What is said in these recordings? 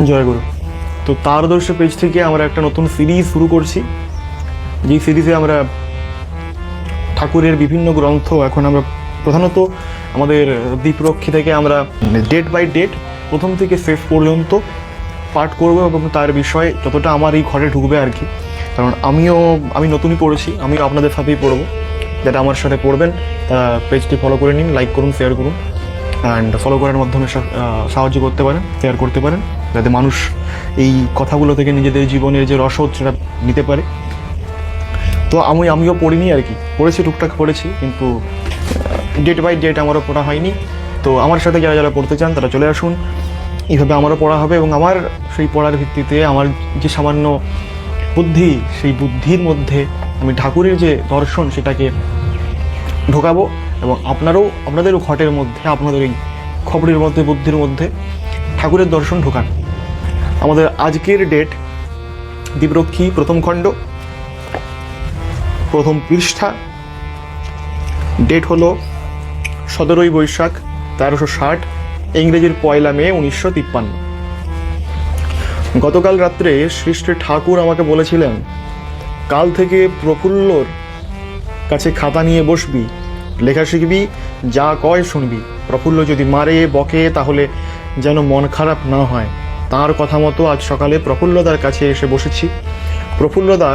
জয়গুরু। তো তার আদর্শ পেজ থেকে আমরা একটা নতুন সিরিজ শুরু করছি, যেই সিরিজে আমরা ঠাকুরের বিভিন্ন গ্রন্থ এখন আমরা প্রধানত আমাদের দ্বীপরক্ষী থেকে আমরা ডেট বাই ডেট প্রথম থেকে শেষ পর্যন্ত পাঠ করবো এবং তার বিষয়ে যতটা আমার এই ঘরে ঢুকবে আর কি। কারণ আমি নতুনই পড়েছি, আমিও আপনাদের সাথেই পড়বো। যারা আমার সাথে পড়বেন তারা পেজটি ফলো করে নিন, লাইক করুন, শেয়ার করুন, অ্যান্ড ফলো করার মাধ্যমে সাহায্য করতে পারেন, শেয়ার করতে পারেন, যাতে মানুষ এই কথাগুলো থেকে নিজেদের জীবনের যে রসদ সেটা নিতে পারে। তো আমিও পড়িনি আর কি, পড়েছি, টুকটাক পড়েছি, কিন্তু ডেট বাই ডেট আমারও পড়া হয়নি। তো আমার সাথে যারা যারা পড়তে চান তারা চলে আসুন, এইভাবে আমারও পড়া হবে এবং আমার সেই পড়ার ভিত্তিতে আমার যে সামান্য বুদ্ধি, সেই বুদ্ধির মধ্যে আমি ঠাকুরের যে দর্শন সেটাকে ঢোকাবো এবং আপনাদেরও ঘটের মধ্যে, আপনাদের এই খবরের মধ্যে, বুদ্ধির মধ্যে ঠাকুরের দর্শন ঢোকান। আমাদের আজকের ডেট দ্বীপরক্ষী প্রথম খণ্ড, প্রথম পৃষ্ঠা। ডেট হলো 17ই বৈশাখ 1360, ইংরেজির 1 মে 1953। গতকাল রাত্রে শ্রী শ্রী ঠাকুর আমাকে বলেছিলেন, কাল থেকে প্রফুল্লর কাছে খাতা নিয়ে বসবি, লেখা শিখবি, যা কয় শুনবি। প্রফুল্ল যদি মারে বকে তাহলে যেন মন খারাপ না হয়। তার কথা মতো আজ সকালে প্রফুল্লদার কাছে এসে বসেছি। প্রফুল্লদা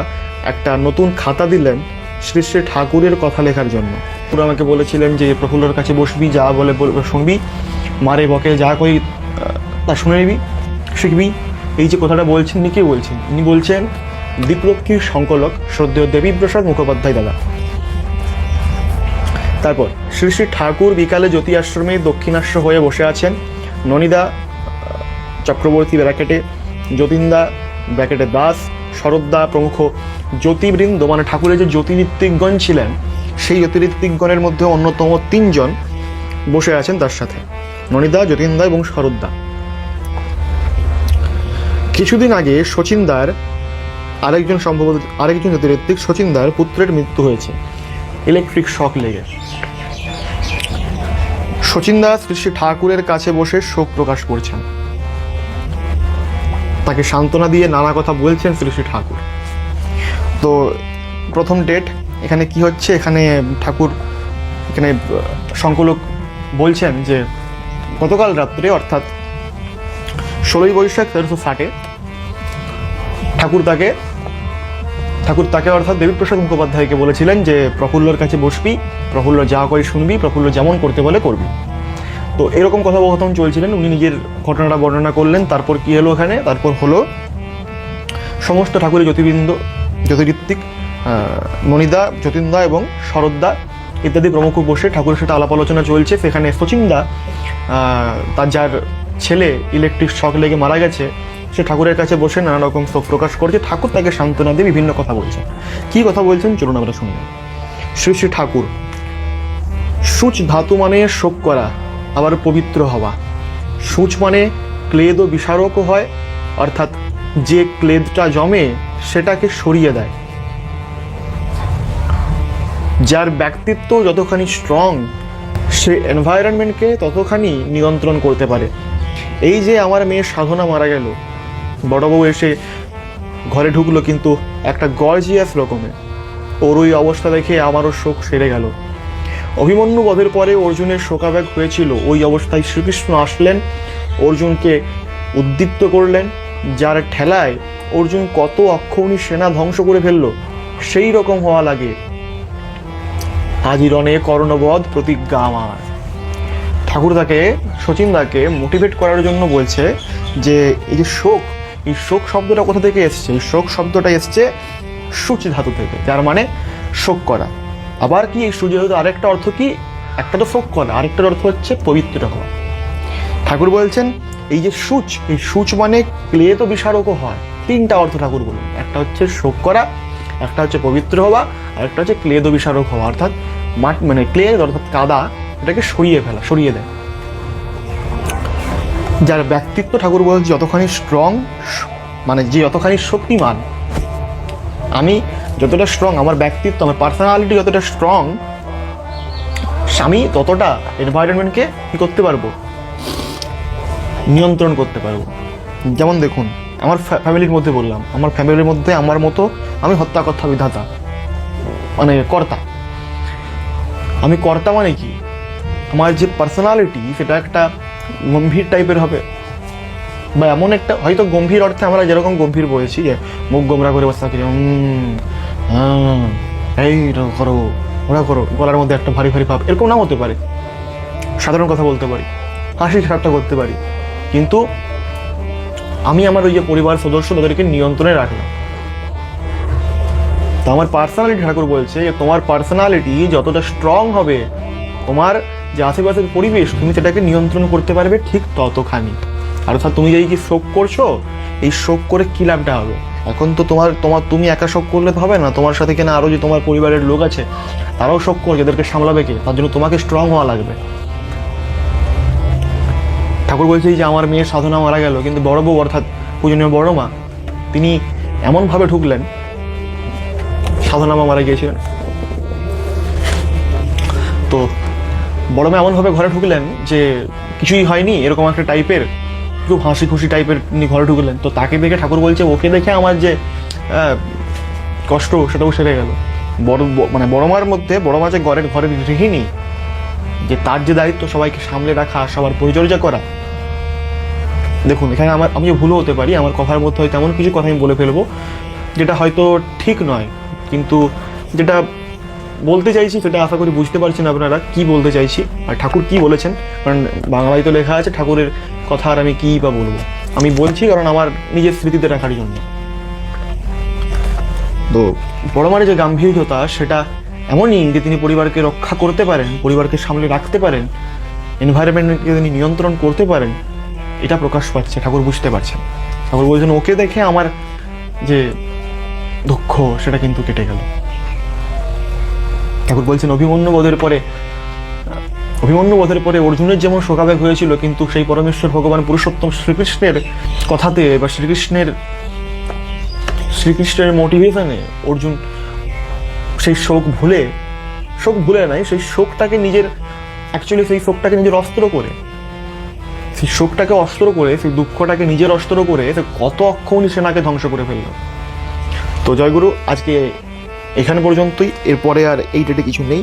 একটা নতুন খাতা দিলেন শ্রী শ্রী ঠাকুরের কথা লেখার জন্য। পুরো আমাকে বলেছিলেন যে প্রফুল্লর কাছে বসবি, যা বলে শুনবি, মারে বকে যা কই তা শুনে নিবি, শিখবি। এই যে কথাটা বলছেন, ইনি কে বলছেন? ইনি বলছেন দ্বীপরক্ষীর সংকলক শ্রদ্ধেয় দেবীপ্রসাদ মুখোপাধ্যায় দাদা। তারপর শ্রী শ্রী ঠাকুর বিকালে জ্যোতি আশ্রমে দক্ষিণাস্য হয়ে বসে আছেন। ননিদা চক্রবর্তী ব্র্যাকেটে, যতীনদা ব্র্যাকেটে দাস, শরৎদা প্রমুখ জ্যোতিবৃন্দ, মানে ঠাকুরের যে জ্যোতিঋত্বিকগণ ছিলেন সেই জ্যোতিঋত্বিকগণের মধ্যে অন্যতম 3 জন বসে আছেন তার সাথে, ননিদা, যতীনদা এবং শরৎদা। কিছুদিন আগে শচীনদার আরেকজন জ্যোতিঋত্বিক শচীনদার পুত্রের মৃত্যু হয়েছে ইলেকট্রিক শক লেগে। শচীনদা শ্রী শ্রী ঠাকুরের কাছে বসে শোক প্রকাশ করছেন, তাকে সান্ত্বনা দিয়ে নানা কথা বলছেন শ্রী শ্রী ঠাকুর। তো প্রথম ডেট এখানে কি হচ্ছে, এখানে ঠাকুর সংকলক বলছেন যে গতকাল রাত্রে অর্থাৎ 16ই বৈশাখ 1360 ঠাকুর তাকে অর্থাৎ দেবীপ্রসাদ মুখোপাধ্যায়কে বলেছিলেন যে প্রফুল্লর কাছে বসবি, প্রফুল্ল যা করে শুনবি, প্রফুল্ল যেমন করতে বলে করবি। তো এরকম কথোপকথন চলছিলেন, উনি নিজের ঘটনাটা বর্ণনা করলেন। তারপর কি হলো এখানে? তারপর হলো সমস্ত ঠাকুরের জ্যোতিঋত্বিক ননিদা, যতীনদা এবং শরৎদা ইত্যাদি প্রমুখ বসে ঠাকুরের সাথে আলাপ আলোচনা চলছে। সেখানে শচীনদা, তার যার ছেলে ইলেকট্রিক শক লেগে মারা গেছে, সে ঠাকুরের কাছে বসে নানা রকম শোক প্রকাশ করছে। ঠাকুর তাকে সান্ত্বনা দিয়ে বিভিন্ন কথা বলছেন। কি কথা বলছেন চলুন আমরা শুনি। শ্রী শ্রী ঠাকুর: সূচ ধাতু মানে শোক করা, আবার পবিত্র হওয়া। সূচ মানে ক্লেদ ও বিসারকও হয়, অর্থাৎ যে ক্লেদটা জমে সেটাকে সরিয়ে দেয়। যার ব্যক্তিত্ব যতখানি স্ট্রং, সে এনভায়রনমেন্টকে ততখানি নিয়ন্ত্রণ করতে পারে। এই যে আমার মেয়ে সাধনা মারা গেল, বড় বউ এসে ঘরে ঢুকলো কিন্তু একটা গর্জিয়াস রকমের, ওর ওই অবস্থা দেখে আমারও শোক সেরে গেল। অভিমন্যু বধের পরে অর্জুনের শোকাবেগ হয়েছিল, ওই অবস্থায় শ্রীকৃষ্ণ আসলেন, অর্জুনকে উদ্দীপ্ত করলেন, যার ঠেলায় অর্জুন কত অক্ষৌণী সেনা ধ্বংস করে ফেলল। সেই রকম হওয়া লাগে আজি রণে কর্ণবধ প্রতিজ্ঞা আমার। ঠাকুর তাকে, শচীনদাকে মোটিভেট করার জন্য বলছে যে এই যে শোক, এই শোক শব্দটা কোথা থেকে এসছে? এই শোক শব্দটা এসছে সূচ ধাতু থেকে, যার মানে শোক করা। আবার কি এই সূচ ধাতু আরেকটা অর্থ কি? একটা তো শোক করা, আরেকটার অর্থ হচ্ছে পবিত্র হওয়া। ঠাকুর বলছেন এই যে সূচ, এই সূচ মানে ক্লেদ ও বিসারকও হয়। 3টা অর্থ ঠাকুর বলেন, একটা হচ্ছে শোক করা, একটা হচ্ছে পবিত্র হওয়া, আর একটা হচ্ছে ক্লেদ ও বিসারক হওয়া, অর্থাৎ মানে ক্লেদ অর্থাৎ কাদা, এটাকে সরিয়ে দেয়। যার ব্যক্তিত্ব ঠাকুর বলছে যতখানি স্ট্রং, মানে যে যতখানি শক্তিমান, আমি যতটা স্ট্রং, আমার ব্যক্তিত্ব, আমার পার্সোনালিটি যতটা স্ট্রং, আমি ততটা এনভায়রনমেন্টকে কি করতে পারবো? নিয়ন্ত্রণ করতে পারবো। যেমন দেখুন, আমার ফ্যামিলির মধ্যে বললাম, আমার ফ্যামিলির মধ্যে আমার মতো আমি হত্যাকর্তা বিধাতা, মানে কর্তা। আমি কর্তা মানে কি, আমার যে পার্সোনালিটি সেটা একটা গম্ভীর টাইপের হবে, বা এমন একটা, হয়তো গম্ভীর অর্থে আমরা যেরকম গম্ভীর বলেছি যে মুখ গোমরা করে বসে থাকি, হ্যাঁ এইটা করো ওরা করো, গলার মধ্যে একটা ভারী ভারী ভাব, এরকম নাও হতে পারে। সাধারণ কথা বলতে পারি, হাসি ঠাট্টা করতে পারি, কিন্তু আমি আমার ওই যে পরিবার সদস্য তাদেরকে নিয়ন্ত্রণে রাখলাম। তো আমার পার্সোনালিটি, ঠাকুর বলছে যে তোমার পার্সোনালিটি যতটা স্ট্রং হবে, তোমার যে আশেপাশের পরিবেশ তুমি সেটাকে নিয়ন্ত্রণ করতে পারবে ঠিক ততখানি। আর অর্থাৎ তুমি এই যে শোক করছো, এই শোক করে কী লাভটা হবে? এখন তো তুমি একা শোক করলে তো হবে না, তোমার সাথে কিনা আরও যে তোমার পরিবারের লোক আছে তারাও শোক করছে, এদেরকে সামলাবে কে? তার জন্য তোমাকে স্ট্রং হওয়া লাগবে। ঠাকুর বলছে যে আমার মেয়ের সাধনা মারা গেল, কিন্তু বড় বউ অর্থাৎ পূজনীয় বড় মা তিনি এমনভাবে ঢুকলেন, সাধনা মা মারা গিয়েছিলেন, তো বড় মা এমনভাবে ঘরে ঢুকলেন যে কিছুই হয়নি এরকম একটা টাইপের, খুব হাসি খুশি টাইপের তিনি ঘরে ঢুকলেন। তো তাকে দেখে ঠাকুর বলছে ওকে দেখে আমার যে কষ্ট সেটাও সেরে গেল। মানে বড় মার মধ্যে, বড় মা যে ঘরের গৃহিণী, যে তার যে দায়িত্ব সবাইকে সামলে রাখা, সবার পরিচর্যা করা। দেখুন এখানে আমি ভুলও হতে পারি, আমার কথার মধ্যে হয়তো এমন কিছু কথা আমি বলে ফেলবো যেটা হয়তো ঠিক নয়, কিন্তু যেটা বলতে চাইছি সেটা আশা করি বুঝতে পারছেন আপনারা কি বলতে চাইছি আর ঠাকুর কি বলেছেন। কারণ বাংলায় তো লেখা আছে, ঠাকুরের কথা আর আমি কী বা বলবো, আমি বলছি কারণ আমার নিজের স্মৃতিতে রাখার জন্য। তো বড় মার যে গাম্ভীর্যতা সেটা এমনই যে তিনি পরিবারকে রক্ষা করতে পারেন, পরিবারকে সামলে রাখতে পারেন, এনভায়রনমেন্টকে তিনি নিয়ন্ত্রণ করতে পারেন, এটা প্রকাশ পাচ্ছে, ঠাকুর বুঝতে পারছেন। ঠাকুর বলছেন ওকে দেখে আমার যে দুঃখ সেটা কিন্তু কেটে গেল। ঠাকুর বলছেন অভিমন্যু বধের পরে অর্জুনের যেমন শোকাবেগ হয়েছিল, কিন্তু সেই পরমেশ্বর ভগবান পুরুষোত্তম শ্রীকৃষ্ণের কথাতে বা শ্রীকৃষ্ণের মোটিভেশনে অর্জুন সেই শোক ভুলে নাই, সেই শোকটাকে নিজের অস্ত্র করে, সেই শোকটাকে অস্ত্র করে, সেই দুঃখটাকে নিজের অস্ত্র করে সে কত অক্ষৌণী সেনাকে ধ্বংস করে ফেলল। তো জয়গুরু, আজকে এখানে পর্যন্তই, এরপরে আর এই ডেটে কিছু নেই।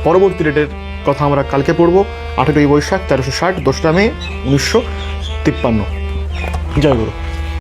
পরবর্তী ডেটের কথা আমরা কালকে পড়বো, 18ই বৈশাখ 1360, 2রা মে 1953। জয়গুরু।